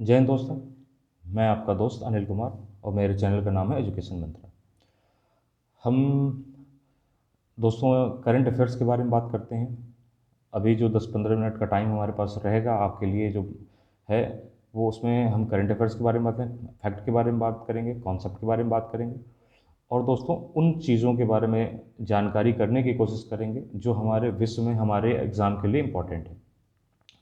जय हिंद दोस्तों। मैं आपका दोस्त अनिल कुमार और मेरे चैनल का नाम है एजुकेशन मंत्रा। हम दोस्तों करंट अफेयर्स के बारे में बात करते हैं। अभी जो 10-15 मिनट का टाइम हमारे पास रहेगा आपके लिए जो है, वो उसमें हम करंट अफेयर्स के बारे में बातें, फैक्ट के बारे में बात करेंगे, कॉन्सेप्ट के बारे में बात करेंगे और दोस्तों उन चीज़ों के बारे में जानकारी करने की कोशिश करेंगे जो हमारे विश्व में हमारे एग्ज़ाम के लिए इम्पोर्टेंट है,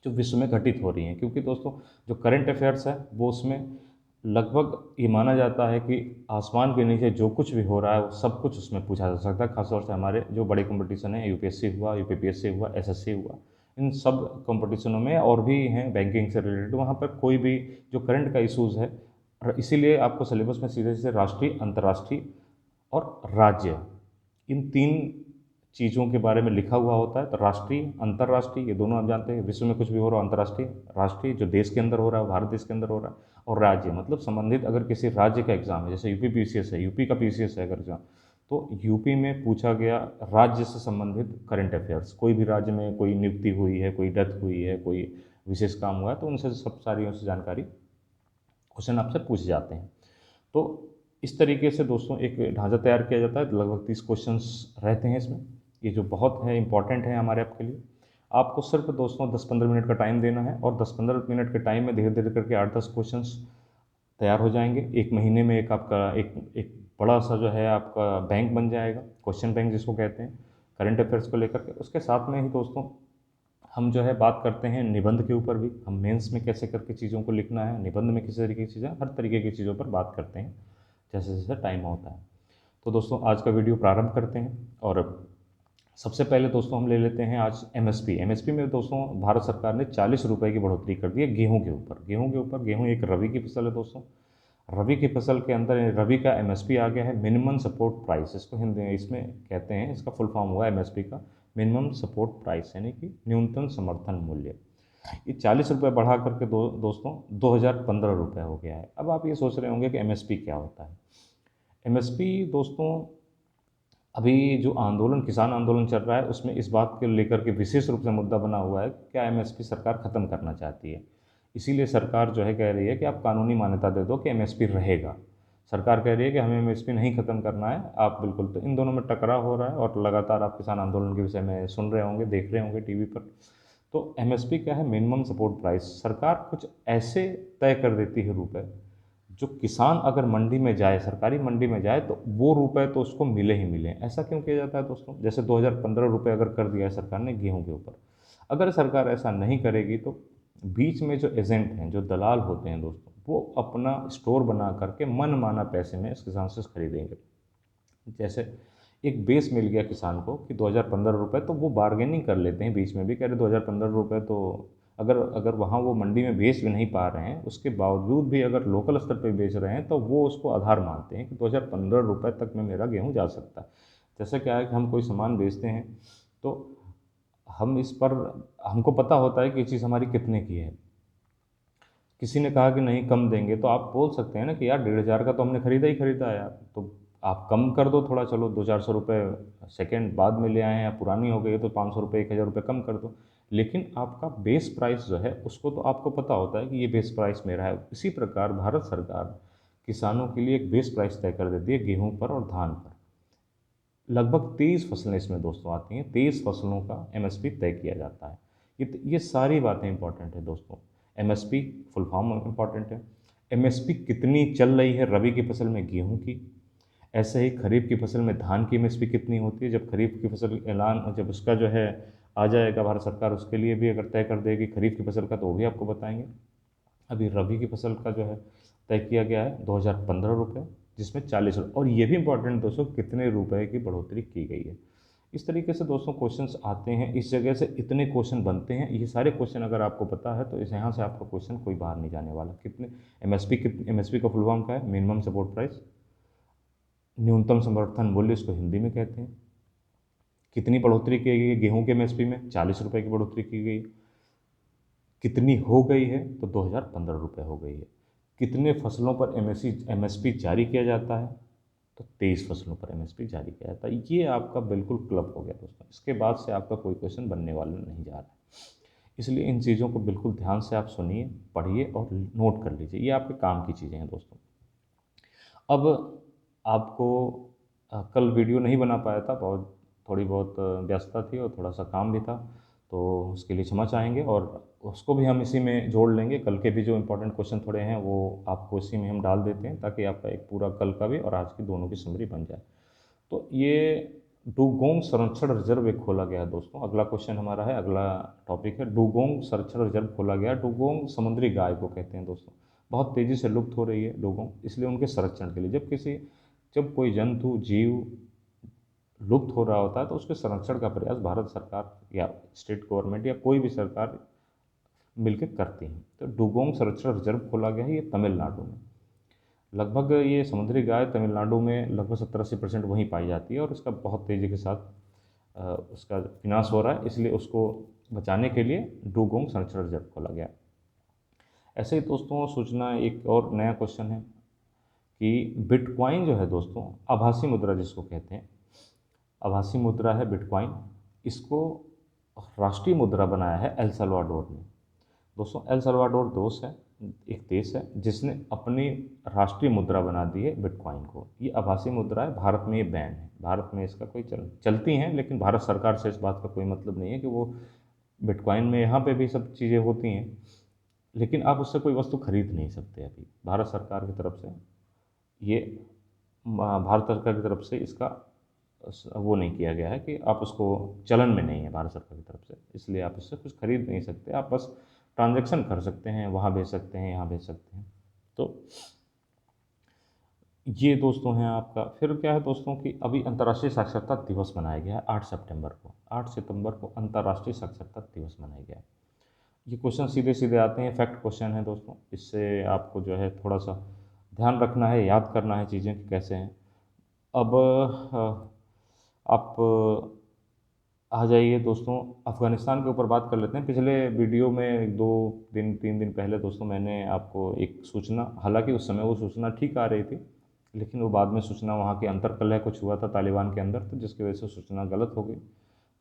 जो विश्व में घटित हो रही हैं। क्योंकि दोस्तों जो करंट अफेयर्स है वो उसमें लगभग ये माना जाता है कि आसमान के नीचे जो कुछ भी हो रहा है वो सब कुछ उसमें पूछा जा सकता है। खासतौर से हमारे जो बड़े कंपटीशन है, यूपीएससी हुआ, यूपीपीएससी हुआ, एसएससी हुआ, इन सब कंपटीशनों में और भी हैं बैंकिंग से रिलेटेड, वहाँ पर कोई भी जो करंट का इशूज़ है, और इसीलिए आपको सिलेबस में सीधे सीधे राष्ट्रीय, अंतर्राष्ट्रीय और राज्य, इन तीन चीज़ों के बारे में लिखा हुआ होता है। तो राष्ट्रीय, अंतर्राष्ट्रीय, ये दोनों आप जानते हैं, विश्व में कुछ भी हो रहा हो अंतर्राष्ट्रीय, राष्ट्रीय जो देश के अंदर हो रहा है, भारत देश के अंदर हो रहा है, और राज्य मतलब संबंधित अगर किसी राज्य का एग्ज़ाम है, जैसे यूपी पीसीएस है, यूपी का पीसीएस है अगर एग्ज़ाम, तो यूपी में पूछा गया राज्य से संबंधित करंट अफेयर्स, कोई भी राज्य में कोई नियुक्ति हुई है, कोई डेथ हुई है, कोई विशेष काम हुआ है, तो उनसे सब सारी उनसे जानकारी क्वेश्चन आपसे पूछे जाते हैं। तो इस तरीके से दोस्तों एक ढांचा तैयार किया जाता है। लगभग 30 क्वेश्चंस रहते हैं इसमें, ये जो बहुत है इंपॉर्टेंट है हमारे आपके लिए। आपको सिर्फ दोस्तों 10-15 मिनट का टाइम देना है और 10-15 मिनट के टाइम में धीरे धीरे करके 8-10 क्वेश्चंस तैयार हो जाएंगे। एक महीने में एक आपका एक बड़ा सा जो है आपका बैंक बन जाएगा, क्वेश्चन बैंक जिसको कहते हैं, करंट अफेयर्स को लेकर के। उसके साथ में ही दोस्तों हम जो है बात करते हैं निबंध के ऊपर भी। हम मेंस में कैसे करके चीज़ों को लिखना है, निबंध में किस तरीके की चीज़ें, हर तरीके की चीज़ों पर बात करते हैं जैसे जैसे टाइम होता है। तो दोस्तों आज का वीडियो प्रारंभ करते हैं और सबसे पहले दोस्तों हम ले लेते हैं आज एमएसपी। एमएसपी में दोस्तों भारत सरकार ने 40 रुपये की बढ़ोतरी कर दी है गेहूं के ऊपर। गेहूं एक रबी की फसल है दोस्तों। रबी की फसल के अंदर रबी का एमएसपी आ गया है, मिनिमम सपोर्ट प्राइस, इसको हिंदी इसमें कहते हैं, इसका फुल फॉर्म हुआ है एमएसपी का, मिनिमम सपोर्ट प्राइस, यानी कि न्यूनतम समर्थन मूल्य। ये 40 रुपये बढ़ा करके दोस्तों 2015 रुपये हो गया है। अब आप ये सोच रहे होंगे कि एमएसपी क्या होता है। एमएसपी दोस्तों अभी जो आंदोलन, किसान आंदोलन चल रहा है, उसमें इस बात को लेकर के विशेष रूप से मुद्दा बना हुआ है कि क्या एमएसपी सरकार ख़त्म करना चाहती है। इसीलिए सरकार जो है कह रही है कि आप कानूनी मान्यता दे दो कि एमएसपी रहेगा। सरकार कह रही है कि हमें एमएसपी नहीं ख़त्म करना है, आप बिल्कुल। तो इन दोनों में टकराव हो रहा है और लगातार आप किसान आंदोलन के विषय में सुन रहे होंगे, देख रहे होंगे टीवी पर। तो एमएसपी क्या है, मिनिमम सपोर्ट प्राइस। सरकार कुछ ऐसे तय कर देती है रुपए, जो किसान अगर मंडी में जाए, सरकारी मंडी में जाए, तो वो रुपए तो उसको मिले ही मिले। ऐसा क्यों किया जाता है दोस्तों? जैसे 2015 रुपये अगर कर दिया है सरकार ने गेहूं के ऊपर, अगर सरकार ऐसा नहीं करेगी तो बीच में जो एजेंट हैं, जो दलाल होते हैं दोस्तों, वो अपना स्टोर बना करके मनमाना पैसे में इस किसान से खरीदेंगे। जैसे एक बेस मिल गया किसान को कि 2015 रुपये, तो वो बार्गेनिंग कर लेते हैं बीच में भी, कह रहे 2015 रुपये, तो अगर अगर वहाँ वो मंडी में बेच भी नहीं पा रहे हैं, उसके बावजूद भी अगर लोकल स्तर पर बेच रहे हैं, तो वो उसको आधार मानते हैं कि 2015 रुपये तक में मेरा गेहूँ जा सकता है। जैसे क्या है कि हम कोई सामान बेचते हैं तो हम इस पर, हमको पता होता है कि ये चीज़ हमारी कितने की है। किसी ने कहा कि नहीं कम देंगे, तो आप बोल सकते हैं ना कि यार 1500 का तो हमने खरीदा ही खरीदा है यार, तो आप कम कर दो थोड़ा, चलो 200-400 रुपये सेकेंड बाद में ले आए हैं, या पुरानी हो गई है तो 500 रुपये, 1000 रुपये कम कर दो। लेकिन आपका बेस प्राइस जो है उसको तो आपको पता होता है कि ये बेस प्राइस मेरा है। इसी प्रकार भारत सरकार किसानों के लिए एक बेस प्राइस तय कर देती है गेहूँ पर और धान पर। लगभग 23 फसलें इसमें दोस्तों आती हैं, 23 फसलों का एमएसपी तय किया जाता है। ये सारी बातें इंपॉर्टेंट है दोस्तों। एमएसपी फुल फॉर्म इंपॉर्टेंट है। एमएसपी कितनी चल रही है रबी की फसल में गेहूं की, ऐसे ही खरीफ की फसल में धान की एमएसपी कितनी होती है। जब खरीफ की फसल ऐलान, जब उसका जो है आ जाएगा, भारत सरकार उसके लिए भी अगर तय कर देगी खरीफ की फसल का, तो वो भी आपको बताएंगे। अभी रबी की फसल का जो है तय किया गया है 2015 रुपये, जिसमें 40 रुपये, और ये भी इंपॉर्टेंट दोस्तों कितने रुपए की बढ़ोतरी की गई है। इस तरीके से दोस्तों क्वेश्चंस आते हैं, इस जगह से इतने क्वेश्चन बनते हैं। ये सारे क्वेश्चन अगर आपको पता है तो इस यहाँ से आपका क्वेश्चन कोई बाहर नहीं जाने वाला। कितने एमएसपी का फुल फॉर्म क्या है? मिनिमम सपोर्ट प्राइस, न्यूनतम समर्थन मूल्य इसको हिंदी में कहते हैं। कितनी बढ़ोतरी की गई है गेहूं के एमएसपी में? 40 रुपये की बढ़ोतरी की गई। कितनी हो गई है? तो 2015 रुपये हो गई है। कितने फसलों पर एमएसपी जारी किया जाता है? तो 23 फसलों पर एमएसपी जारी किया जाता है। ये आपका बिल्कुल क्लब हो गया दोस्तों। इसके बाद से आपका कोई क्वेश्चन बनने वाला नहीं जा रहा है। इसलिए इन चीज़ों को बिल्कुल ध्यान से आप सुनिए, पढ़िए और नोट कर लीजिए। ये आपके काम की चीज़ें हैं दोस्तों। अब आपको कल वीडियो नहीं बना पाया था, थोड़ी बहुत व्यस्तता थी और थोड़ा-सा काम भी था, तो उसके लिए क्षमा चाहेंगे और उसको भी हम इसी में जोड़ लेंगे। कल के भी जो इम्पोर्टेंट क्वेश्चन थोड़े हैं, वो आपको इसी में हम डाल देते हैं, ताकि आपका एक पूरा कल का भी और आज की दोनों की समरी बन जाए। तो ये डुगोंग संरक्षण रिजर्व एक खोला गया है दोस्तों। अगला क्वेश्चन हमारा है, अगला टॉपिक है डुगोंग संरक्षण रिजर्व खोला गया है। डुगोंग समुद्री गाय को कहते हैं दोस्तों। बहुत तेज़ी से लुप्त हो रही है डुगोंग, इसलिए उनके संरक्षण के लिए जब कोई जंतु जीव लुप्त हो रहा होता है, तो उसके संरक्षण का प्रयास भारत सरकार या स्टेट गवर्नमेंट या कोई भी सरकार मिलकर करती है। तो डुगोंग संरक्षण रिजर्व खोला गया है, ये तमिलनाडु में। लगभग ये समुद्री गाय तमिलनाडु में लगभग 70-80% वहीं पाई जाती है और इसका बहुत तेज़ी के साथ उसका विनाश हो रहा है, इसलिए उसको बचाने के लिए डुगोंग संरक्षण रिजर्व खोला गया। ऐसे ही दोस्तों सूचना, एक और नया क्वेश्चन है कि बिटकॉइन जो है दोस्तों, आभासी मुद्रा जिसको कहते हैं, आभासी मुद्रा है बिटकॉइन। इसको राष्ट्रीय मुद्रा बनाया है एल सल्वाडोर ने। दोस्तों एल सल्वाडोर एक देश है जिसने अपनी राष्ट्रीय मुद्रा बना दी है बिटकॉइन को। ये आभासी मुद्रा है, भारत में ये बैन है, भारत में इसका कोई चलती हैं, लेकिन भारत सरकार से इस बात का कोई मतलब नहीं है कि वो बिटकॉइन में यहाँ पे भी सब चीज़ें होती हैं, लेकिन आप उससे कोई वस्तु खरीद नहीं सकते अभी। भारत सरकार की तरफ से ये भारत सरकार की तरफ से इसका वो नहीं किया गया है कि आप उसको, चलन में नहीं है भारत सरकार की तरफ से, इसलिए आप उससे कुछ खरीद नहीं सकते। आप बस ट्रांजैक्शन कर सकते हैं, वहाँ भेज सकते हैं, यहाँ भेज सकते हैं। तो ये दोस्तों हैं आपका। फिर क्या है दोस्तों कि अभी अंतर्राष्ट्रीय साक्षरता दिवस मनाया गया है 8 सितंबर को। 8 सितंबर को अंतर्राष्ट्रीय साक्षरता दिवस मनाया गया है। ये क्वेश्चन सीधे सीधे आते हैं, फैक्ट क्वेश्चन है दोस्तों। इससे आपको जो है थोड़ा सा ध्यान रखना है, याद करना है चीज़ें कि कैसे हैं। अब आप आ जाइए दोस्तों, अफ़गानिस्तान के ऊपर बात कर लेते हैं। पिछले वीडियो में 2 दिन 3 दिन पहले दोस्तों मैंने आपको एक सूचना, हालांकि उस समय वो सूचना ठीक आ रही थी, लेकिन वो बाद में सूचना, वहाँ के अंतर्कलह कुछ हुआ था तालिबान के अंदर, तो जिसकी वजह से सूचना गलत हो गई।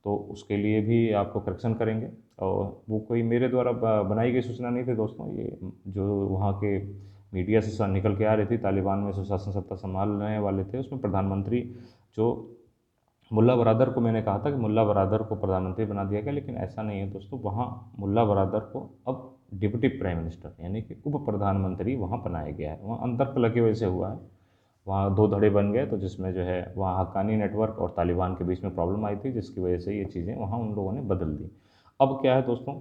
तो उसके लिए भी आपको करेक्शन करेंगे। और वो कोई मेरे द्वारा बनाई गई सूचना नहीं थी दोस्तों, ये जो वहाँ के मीडिया से निकल के आ रही थी। तालिबान में जो शासन सत्ता संभालने वाले थे, उसमें प्रधानमंत्री जो मुल्ला बरादर को, मैंने कहा था कि मुल्ला बरादर को प्रधानमंत्री बना दिया गया, लेकिन ऐसा नहीं है दोस्तों। वहाँ मुल्ला बरादर को अब डिप्टी प्राइम मिनिस्टर यानी कि उप प्रधानमंत्री वहाँ बनाया गया है। वहाँ अंतर्कलह की वजह से हुआ है, वहाँ दो धड़े बन गए, तो जिसमें जो है वहाँ हक्कानी नेटवर्क और तालिबान के बीच में प्रॉब्लम आई थी, जिसकी वजह से ये चीज़ें वहाँ उन लोगों ने बदल दी। अब क्या है दोस्तों,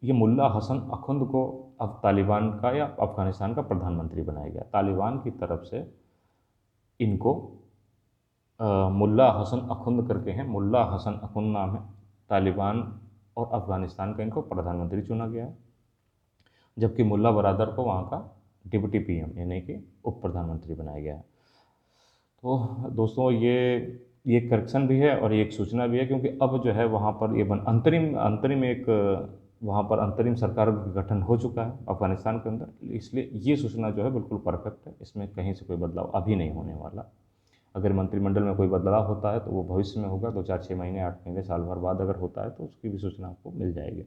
ये मुल्ला हसन अखुंद को अब तालिबान का या अफ़गानिस्तान का प्रधानमंत्री बनाया गया। तालिबान की तरफ से इनको मुल्ला हसन अखुंद करके हैं, मुल्ला हसन अखुंद नाम है। तालिबान और अफ़गानिस्तान का इनको प्रधानमंत्री चुना गया है, जबकि मुल्ला बरादर को वहाँ का डिप्टी पीएम यानी कि उप प्रधानमंत्री बनाया गया है। तो दोस्तों ये करेक्शन भी है और ये एक सूचना भी है, क्योंकि अब जो है वहाँ पर ये अंतरिम एक वहाँ पर अंतरिम सरकार का गठन हो चुका है अफ़गानिस्तान के अंदर, इसलिए ये सूचना जो है बिल्कुल परफेक्ट है। इसमें कहीं से कोई बदलाव अभी नहीं होने वाला। अगर मंत्रिमंडल में कोई बदलाव होता है तो वो भविष्य में होगा, 2-4-6 महीने 8 महीने साल भर बाद अगर होता है तो उसकी भी सूचना आपको मिल जाएगी।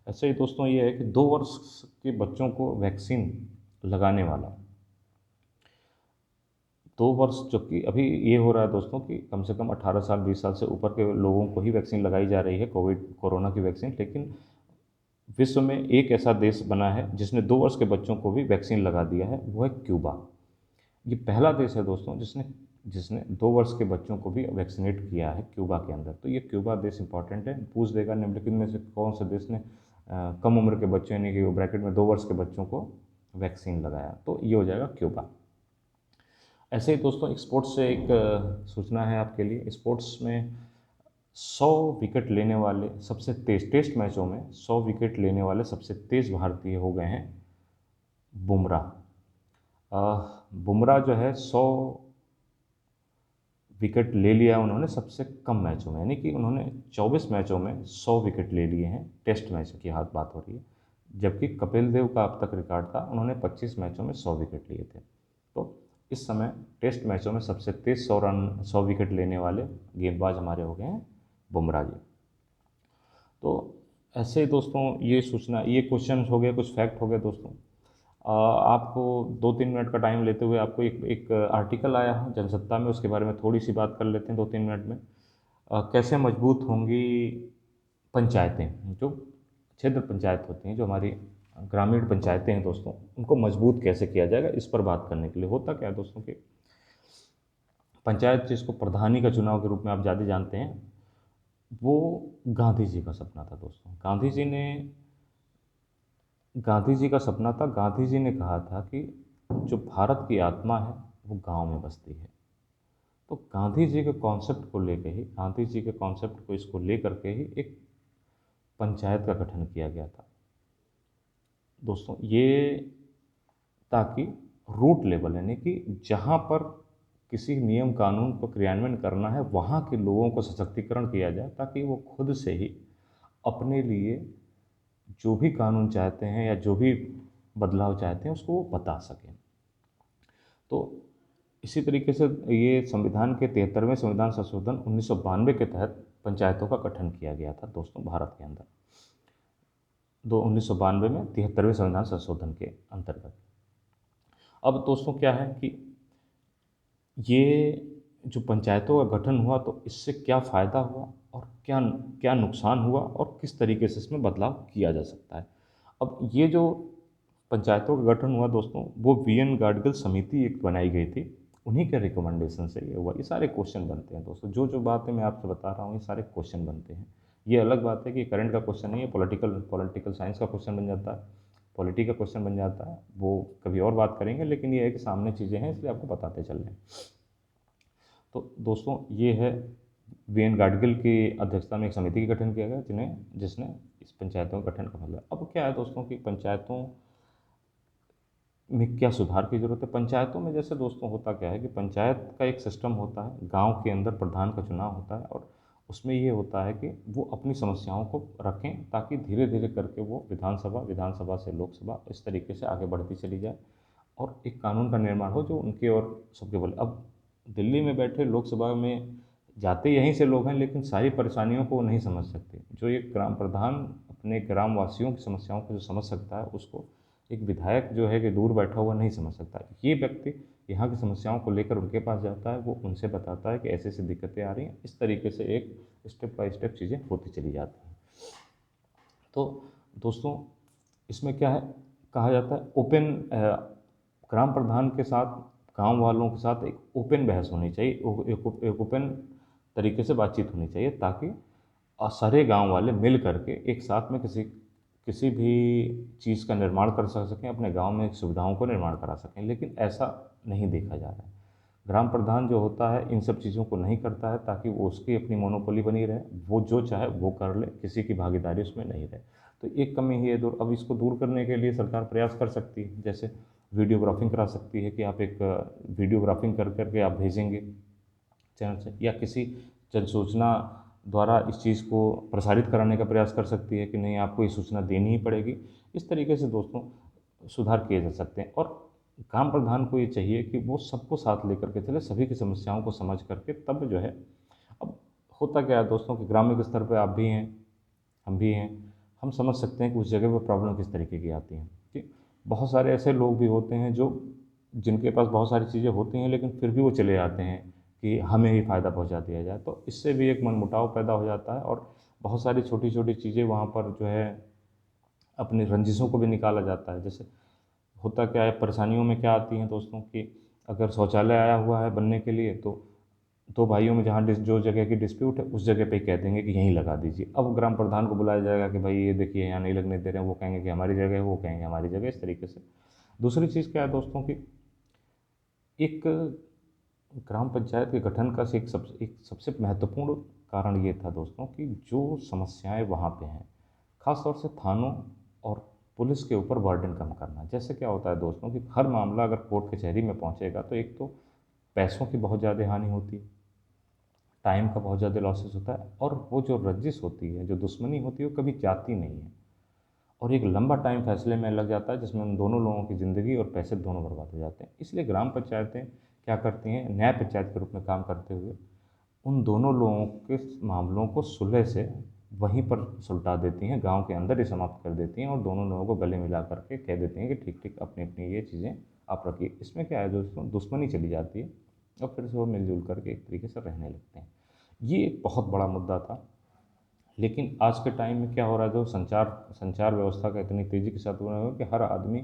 ऐसे ही दोस्तों ये है कि 2 वर्ष के बच्चों को वैक्सीन लगाने वाला, 2 वर्ष, जबकि अभी ये हो रहा है दोस्तों कि कम से कम 18 साल 20 साल से ऊपर के लोगों को ही वैक्सीन लगाई जा रही है, कोरोना की वैक्सीन। लेकिन विश्व में एक ऐसा देश बना है जिसने 2 वर्ष के बच्चों को भी वैक्सीन लगा दिया है, वो है क्यूबा। ये पहला देश है दोस्तों जिसने जिसने 2 वर्ष के बच्चों को भी वैक्सीनेट किया है क्यूबा के अंदर। तो ये क्यूबा देश इंपॉर्टेंट है, पूछ देगा निम्नलिखित में से कौन से देश ने कम उम्र के बच्चों यानी कि ब्रैकेट में 2 वर्ष के बच्चों को वैक्सीन लगाया, तो ये हो जाएगा क्यूबा। ऐसे ही दोस्तों स्पोर्ट्स से एक सूचना है आपके लिए। स्पोर्ट्स में 100 विकेट लेने वाले सबसे तेज टेस्ट मैचों में 100 विकेट लेने वाले सबसे तेज भारतीय हो गए हैं बुमराह। बुमराह जो है 100 विकेट ले लिया उन्होंने सबसे कम मैचों में, यानी कि उन्होंने 24 मैचों में 100 विकेट ले लिए हैं, टेस्ट मैच की बात हो रही है। जबकि कपिल देव का अब तक रिकॉर्ड था, उन्होंने 25 मैचों में 100 विकेट लिए थे। तो इस समय टेस्ट मैचों में सबसे तेज 100 विकेट लेने वाले गेंदबाज हमारे हो गए हैं बुमराह जी। तो ऐसे ही दोस्तों ये सूचना, ये क्वेश्चन हो गए, कुछ फैक्ट हो गए दोस्तों। आपको 2-3 मिनट का टाइम लेते हुए आपको एक एक आर्टिकल आया है जनसत्ता में, उसके बारे में थोड़ी सी बात कर लेते हैं 2-3 मिनट में। कैसे मजबूत होंगी पंचायतें, जो क्षेत्र पंचायत होती हैं, जो हमारी ग्रामीण पंचायतें हैं दोस्तों, उनको मजबूत कैसे किया जाएगा, इस पर बात करने के लिए। होता क्या है दोस्तों कि पंचायत, जिसको प्रधानी का चुनाव के रूप में आप ज़्यादा जानते हैं, वो गांधी जी का सपना था दोस्तों। गांधी जी का सपना था। गांधी जी ने कहा था कि जो भारत की आत्मा है वो गांव में बसती है। तो गांधी जी के कॉन्सेप्ट को लेकर ही, गांधी जी के कॉन्सेप्ट को इसको लेकर के ही एक पंचायत का गठन किया गया था दोस्तों। ये ताकि रूट लेवल, यानी कि जहाँ पर किसी नियम कानून को क्रियान्वयन करना है, वहाँ के लोगों को सशक्तिकरण किया जाए, ताकि वो खुद से ही अपने लिए जो भी कानून चाहते हैं या जो भी बदलाव चाहते हैं उसको वो बता सकें। तो इसी तरीके से ये संविधान के 73वें संविधान संशोधन 1992 के तहत पंचायतों का गठन किया गया था दोस्तों भारत के अंदर। 1992 में 73वें संविधान संशोधन के अंतर्गत। अब दोस्तों क्या है कि ये जो पंचायतों का गठन हुआ, तो इससे क्या फ़ायदा हुआ और क्या क्या नुकसान हुआ और किस तरीके से इसमें बदलाव किया जा सकता है। अब ये जो पंचायतों का गठन हुआ दोस्तों, वो वी.एन. गाडगिल समिति एक बनाई गई थी, उन्हीं के रिकमेंडेशन से ये हुआ। ये सारे क्वेश्चन बनते हैं दोस्तों, जो जो बातें मैं आपसे बता रहा हूँ, ये सारे क्वेश्चन बनते हैं। ये अलग बात है कि करंट का क्वेश्चन नहीं है, पॉलिटिकल साइंस का क्वेश्चन बन जाता है, पॉलिटी का क्वेश्चन बन जाता है, वो कभी और बात करेंगे। लेकिन ये है कि सामने चीज़ें हैं, इसलिए आपको बताते चल रहे हैं। तो दोस्तों ये है, वी.एन. गाडगिल की अध्यक्षता में एक समिति का गठन किया गया, जिसने इस पंचायतों का गठन कर लिया। अब क्या है दोस्तों कि पंचायतों में क्या सुधार की ज़रूरत है। पंचायतों में जैसे दोस्तों होता क्या है कि पंचायत का एक सिस्टम होता है, गांव के अंदर प्रधान का चुनाव होता है, और उसमें ये होता है कि वो अपनी समस्याओं को रखें, ताकि धीरे धीरे करके वो विधानसभा, विधानसभा से लोकसभा, इस तरीके से आगे बढ़ती चली जाए, और एक कानून का निर्माण हो जो उनके और सबके बोले। अब दिल्ली में बैठे लोकसभा में जाते यहीं से लोग हैं, लेकिन सारी परेशानियों को वो नहीं समझ सकते। जो एक ग्राम प्रधान अपने ग्रामवासियों की समस्याओं को जो समझ सकता है, उसको एक विधायक जो है कि दूर बैठा हुआ नहीं समझ सकता। ये व्यक्ति यहाँ की समस्याओं को लेकर उनके पास जाता है, वो उनसे बताता है कि ऐसे ऐसी दिक्कतें आ रही हैं। इस तरीके से एक स्टेप बाय स्टेप चीज़ें होती चली जाती हैं। तो दोस्तों इसमें क्या है, कहा जाता है ओपन, ग्राम प्रधान के साथ, गांव वालों के साथ एक ओपन बहस होनी चाहिए, एक ओपन तरीके से बातचीत होनी चाहिए, ताकि सारे गांव वाले मिल करके एक साथ में किसी किसी भी चीज़ का निर्माण कर सकें, अपने गांव में सुविधाओं को निर्माण करा सकें। लेकिन ऐसा नहीं देखा जा रहा है। ग्राम प्रधान जो होता है इन सब चीज़ों को नहीं करता है, ताकि वो उसकी अपनी मोनोपोली बनी रहे, वो जो चाहे वो कर ले, किसी की भागीदारी उसमें नहीं रहे। तो एक कमी ही है दूर। अब इसको दूर करने के लिए सरकार प्रयास कर सकती है, जैसे वीडियोग्राफिंग करा सकती है कि आप एक वीडियोग्राफिंग कर करके आप भेजेंगे चैनल से, या किसी जन सूचना द्वारा इस चीज़ को प्रसारित कराने का प्रयास कर सकती है कि नहीं, आपको ये सूचना देनी ही पड़ेगी। इस तरीके से दोस्तों सुधार किए जा सकते हैं। और ग्राम प्रधान को ये चाहिए कि वो सबको साथ लेकर के चले, सभी की समस्याओं को समझ करके तब जो है। अब होता क्या है दोस्तों कि ग्रामीण स्तर पे आप भी हैं, हम भी हैं, हम समझ सकते हैं कि उस जगह पर प्रॉब्लम किस तरीके की आती हैं कि बहुत सारे ऐसे लोग भी होते हैं जो, जिनके पास बहुत सारी चीज़ें होती हैं, लेकिन फिर भी वो चले जाते हैं कि हमें ही फ़ायदा पहुंचा दिया जाए। तो इससे भी एक मनमुटाव पैदा हो जाता है, और बहुत सारी छोटी छोटी चीज़ें वहाँ पर जो है अपनी रंजिशों को भी निकाला जाता है। जैसे होता क्या है, परेशानियों में क्या आती हैं दोस्तों कि अगर शौचालय आया हुआ है बनने के लिए, तो दो भाइयों में जहाँ जो जगह की डिस्प्यूट है, उस जगह पे ही कह देंगे कि यहीं लगा दीजिए। अब ग्राम प्रधान को बुलाया जाएगा कि भाई ये देखिए यहाँ नहीं लगने दे रहे हैं, वो कहेंगे कि हमारी जगह है, वो कहेंगे हमारी जगह, इस तरीके से। दूसरी चीज़ क्या है दोस्तों कि एक ग्राम पंचायत के गठन का एक सबसे महत्वपूर्ण कारण ये था दोस्तों कि जो समस्याएं वहाँ पे हैं, ख़ास तौर से थानों और पुलिस के ऊपर बर्डन कम करना। जैसे क्या होता है दोस्तों कि हर मामला अगर कोर्ट कचहरी में पहुँचेगा, तो एक तो पैसों की बहुत ज़्यादा हानि होती है, टाइम का बहुत ज़्यादा लॉसेस होता है, और वो जो रंजिश होती है, जो दुश्मनी होती है, वो कभी जाती नहीं है, और एक लंबा टाइम फैसले में लग जाता है, जिसमें उन दोनों लोगों की ज़िंदगी और पैसे दोनों बर्बाद हो जाते हैं। इसलिए ग्राम पंचायतें क्या करती हैं, न्याय पंचायत के रूप में काम करते हुए उन दोनों लोगों के मामलों को सुलह से वहीं पर सुलटा देती हैं, गांव के अंदर ही समाप्त कर देती हैं और दोनों लोगों को गले मिला करके कह देती हैं कि ठीक ठीक अपनी अपनी ये चीज़ें आप रखिए। इसमें क्या है दोस्तों, दुश्मनी चली जाती है और फिर से वो मिलजुल करके एक तरीके से रहने लगते हैं। ये एक बहुत बड़ा मुद्दा था। लेकिन आज के टाइम में क्या हो रहा है, जो संचार संचार व्यवस्था का इतनी तेज़ी के साथ हो रहा है कि हर आदमी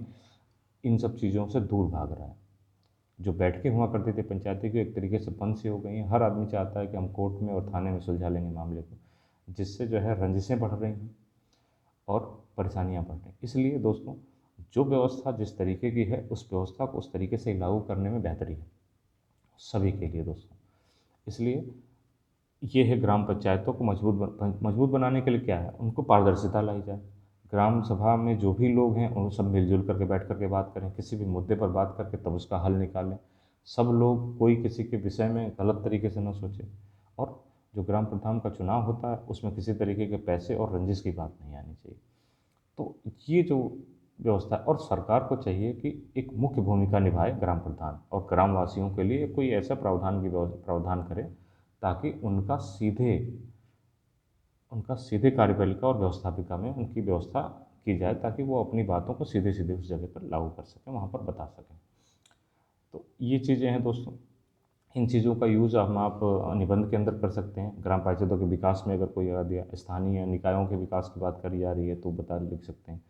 इन सब चीज़ों से दूर भाग रहा है। जो बैठकें हुआ करती थी पंचायती की, एक तरीके से बंद सी हो गई हैं। हर आदमी चाहता है कि हम कोर्ट में और थाने में सुलझा लेंगे मामले को, जिससे जो है रंजिशें बढ़ रही हैं और परेशानियाँ बढ़ रही हैं। इसलिए दोस्तों, जो व्यवस्था जिस तरीके की है उस व्यवस्था को उस तरीके से लागू करने में बेहतरी है सभी के लिए दोस्तों। इसलिए ये है, ग्राम पंचायतों को मजबूत बनाने के लिए क्या है, उनको पारदर्शिता लाई जाए। ग्राम सभा में जो भी लोग हैं उन सब मिलजुल करके बैठ करके बात करें, किसी भी मुद्दे पर बात करके तब उसका हल निकालें। सब लोग कोई किसी के विषय में गलत तरीके से न सोचे। और जो ग्राम प्रधान का चुनाव होता है उसमें किसी तरीके के पैसे और रंजिश की बात नहीं आनी चाहिए। तो ये जो व्यवस्था है, और सरकार को चाहिए कि एक मुख्य भूमिका निभाए ग्राम प्रधान, और ग्रामवासियों के लिए कोई ऐसा प्रावधान करे ताकि उनका सीधे कार्यपालिका और व्यवस्थापिका में उनकी व्यवस्था की जाए, ताकि वो अपनी बातों को सीधे सीधे उस जगह पर लागू कर सकें, वहाँ पर बता सकें। तो ये चीज़ें हैं दोस्तों। इन चीज़ों का यूज़ हम आप निबंध के अंदर कर सकते हैं। ग्राम पंचायतों के विकास में अगर कोई दिया, स्थानीय निकायों के विकास की बात करी जा रही है तो बता लिख सकते हैं।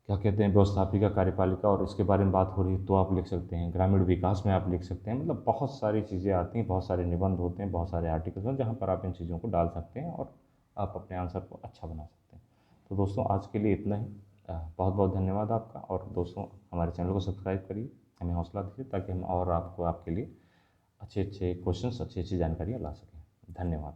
क्या कहते हैं, व्यवस्थापिका कार्यपालिका और इसके बारे में बात हो रही है तो आप लिख सकते हैं। ग्रामीण विकास में आप लिख सकते हैं। मतलब बहुत सारी चीज़ें आती हैं, बहुत सारे निबंध होते हैं, बहुत सारे आर्टिकल्स हैं जहाँ पर आप इन चीज़ों को डाल सकते हैं और आप अपने आंसर को अच्छा बना सकते हैं। तो दोस्तों, आज के लिए इतना ही। बहुत बहुत धन्यवाद आपका। और दोस्तों, हमारे चैनल को सब्सक्राइब करिए, हमें हौसला दीजिए ताकि हम और आपको आपके लिए अच्छे अच्छे क्वेश्चंस, अच्छी अच्छी जानकारियाँ ला सकें। धन्यवाद।